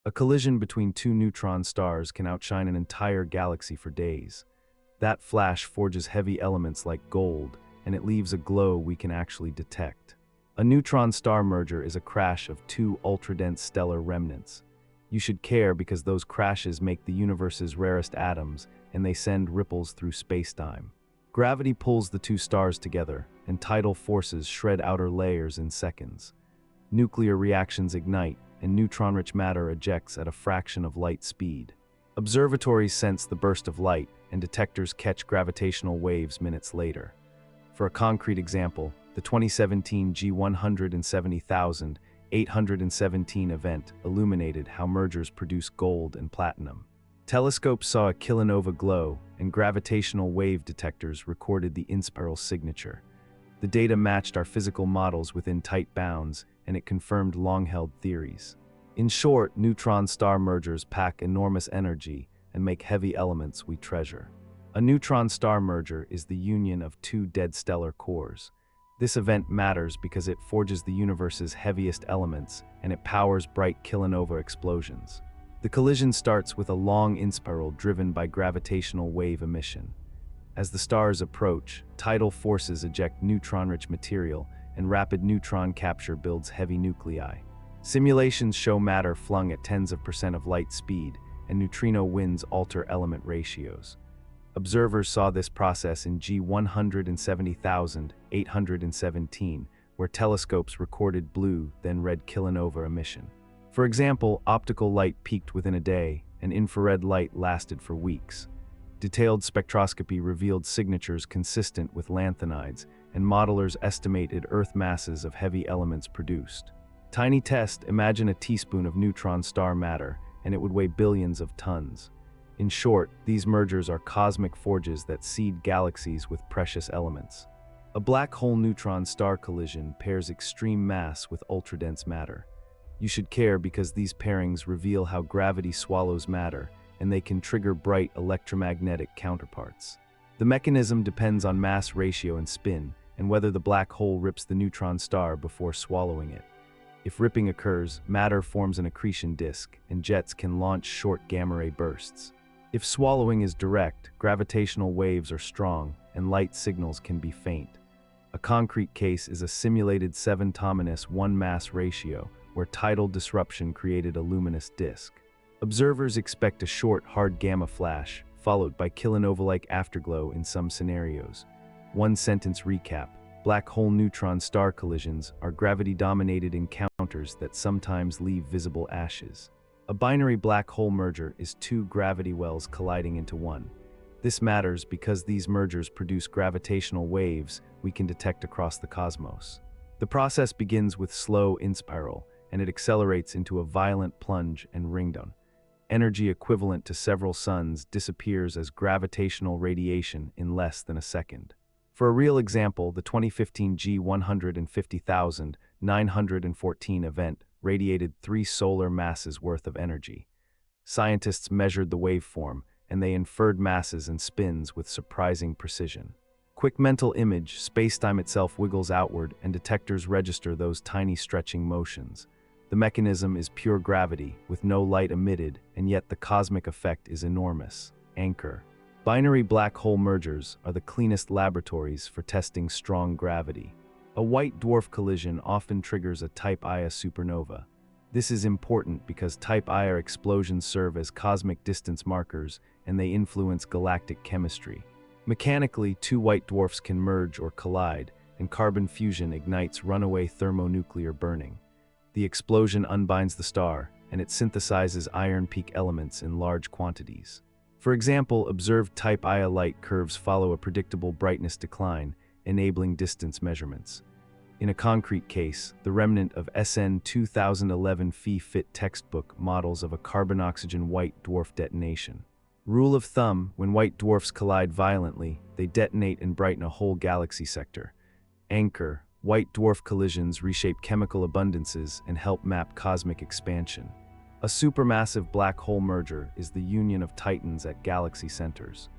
A collision between two neutron stars can outshine an entire galaxy for days. That flash forges heavy elements like gold, and it leaves a glow we can actually detect. A neutron-star merger is a crash of two ultra-dense stellar remnants. You should care because those crashes make the universe's rarest atoms, and they send ripples through spacetime. Gravity pulls the two stars together, and tidal forces shred outer layers in seconds. Nuclear reactions ignite, and neutron-rich matter ejects at a fraction of light speed. Observatories sense the burst of light, and detectors catch gravitational waves minutes later. For a concrete example, the 2017 G170,817 event illuminated how mergers produce gold and platinum. Telescopes saw a kilonova glow, and gravitational wave detectors recorded the inspiral signature. The data matched our physical models within tight bounds, and it confirmed long-held theories. In short, neutron-star mergers pack enormous energy and make heavy elements we treasure. A neutron-star merger is the union of two dead stellar cores. This event matters because it forges the universe's heaviest elements, and it powers bright kilonova explosions. The collision starts with a long inspiral driven by gravitational wave emission. As the stars approach, tidal forces eject neutron-rich material, and rapid neutron capture builds heavy nuclei. Simulations show matter flung at tens of percent of light speed, and neutrino winds alter element ratios. Observers saw this process in G170,817, where telescopes recorded blue, then red kilonova emission. For example, optical light peaked within a day, and infrared light lasted for weeks. Detailed spectroscopy revealed signatures consistent with lanthanides, and modelers estimated Earth masses of heavy elements produced. Tiny test: imagine a teaspoon of neutron star matter, and it would weigh billions of tons. In short, these mergers are cosmic forges that seed galaxies with precious elements. A black hole neutron star collision pairs extreme mass with ultra-dense matter. You should care because these pairings reveal how gravity swallows matter, and they can trigger bright electromagnetic counterparts. The mechanism depends on mass ratio and spin, and whether the black hole rips the neutron star before swallowing it. If ripping occurs, matter forms an accretion disk, and jets can launch short gamma-ray bursts. If swallowing is direct, gravitational waves are strong, and light signals can be faint. A concrete case is a simulated 7-to-1 mass ratio, where tidal disruption created a luminous disk. Observers expect a short, hard gamma flash, followed by kilonova-like afterglow in some scenarios. One-sentence recap: black hole neutron star collisions are gravity-dominated encounters that sometimes leave visible ashes. A binary black hole merger is two gravity wells colliding into one. This matters because these mergers produce gravitational waves we can detect across the cosmos. The process begins with slow inspiral, and it accelerates into a violent plunge and ringdown. Energy equivalent to several suns disappears as gravitational radiation in less than a second. For a real example, the 2015 G150,914 event radiated 3 solar masses worth of energy. Scientists measured the waveform, and they inferred masses and spins with surprising precision. Quick mental image: spacetime itself wiggles outward, and detectors register those tiny stretching motions. The mechanism is pure gravity, with no light emitted, and yet the cosmic effect is enormous. Anchor. Binary black hole mergers are the cleanest laboratories for testing strong gravity. A white dwarf collision often triggers a Type Ia supernova. This is important because Type Ia explosions serve as cosmic distance markers, and they influence galactic chemistry. Mechanically, two white dwarfs can merge or collide, and carbon fusion ignites runaway thermonuclear burning. The explosion unbinds the star, and it synthesizes iron peak elements in large quantities. For example, observed Type Ia light curves follow a predictable brightness decline, enabling distance measurements. In a concrete case, the remnant of SN 2011 Phi-Fit textbook models of a carbon-oxygen white dwarf detonation. Rule of thumb: when white dwarfs collide violently, they detonate and brighten a whole galaxy sector. Anchor: white dwarf collisions reshape chemical abundances and help map cosmic expansion. A supermassive black hole merger is the union of titans at galaxy centers.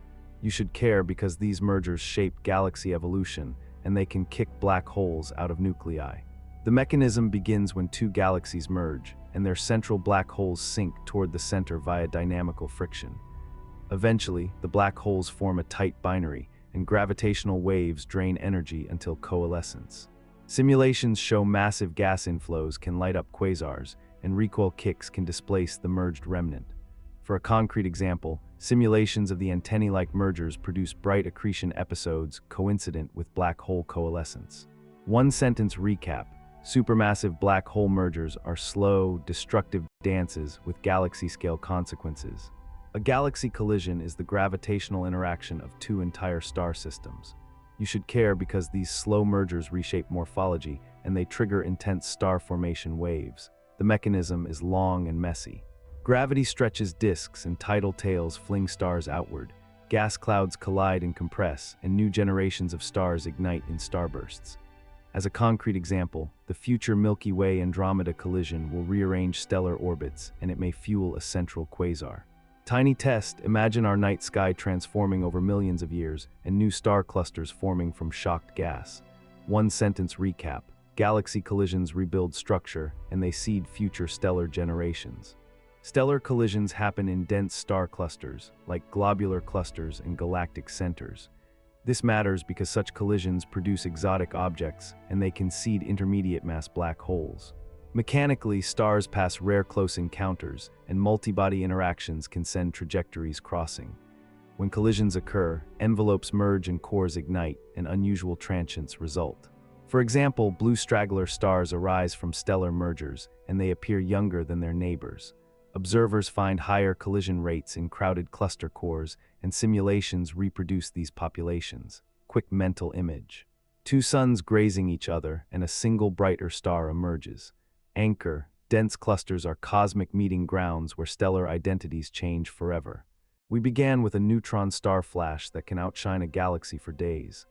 You should care because these mergers shape galaxy evolution, and they can kick black holes out of nuclei. The mechanism begins when two galaxies merge, and their central black holes sink toward the center via dynamical friction. Eventually, the black holes form a tight binary, and gravitational waves drain energy until coalescence. Simulations show massive gas inflows can light up quasars, and recoil kicks can displace the merged remnant. For a concrete example, simulations of the antennae-like mergers produce bright accretion episodes coincident with black hole coalescence. One-sentence recap: supermassive black hole mergers are slow, destructive dances with galaxy-scale consequences. A galaxy collision is the gravitational interaction of two entire star systems. You should care because these slow mergers reshape morphology and they trigger intense star formation waves. The mechanism is long and messy. Gravity stretches disks and tidal tails fling stars outward. Gas clouds collide and compress, and new generations of stars ignite in starbursts. As a concrete example, the future Milky Way Andromeda collision will rearrange stellar orbits, and it may fuel a central quasar. Tiny test: imagine our night sky transforming over millions of years and new star clusters forming from shocked gas. One-sentence recap: galaxy collisions rebuild structure and they seed future stellar generations. Stellar collisions happen in dense star clusters, like globular clusters and galactic centers. This matters because such collisions produce exotic objects and they can seed intermediate mass black holes. Mechanically, stars pass rare close encounters, and multibody interactions can send trajectories crossing. When collisions occur, envelopes merge and cores ignite, and unusual transients result. For example, blue straggler stars arise from stellar mergers, and they appear younger than their neighbors. Observers find higher collision rates in crowded cluster cores, and simulations reproduce these populations. Quick mental image: two suns grazing each other, and a single brighter star emerges. Anchor: dense clusters are cosmic meeting grounds where stellar identities change forever. We began with a neutron star flash that can outshine a galaxy for days.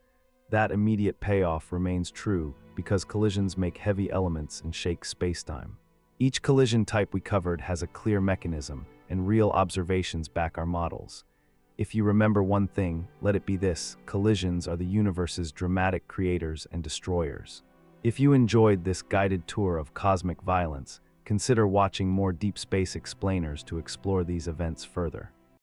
That immediate payoff remains true because collisions make heavy elements and shake spacetime. Each collision type we covered has a clear mechanism, and real observations back our models. If you remember one thing, let it be this: collisions are the universe's dramatic creators and destroyers. If you enjoyed this guided tour of cosmic violence, consider watching more Deep Space Explainers to explore these events further.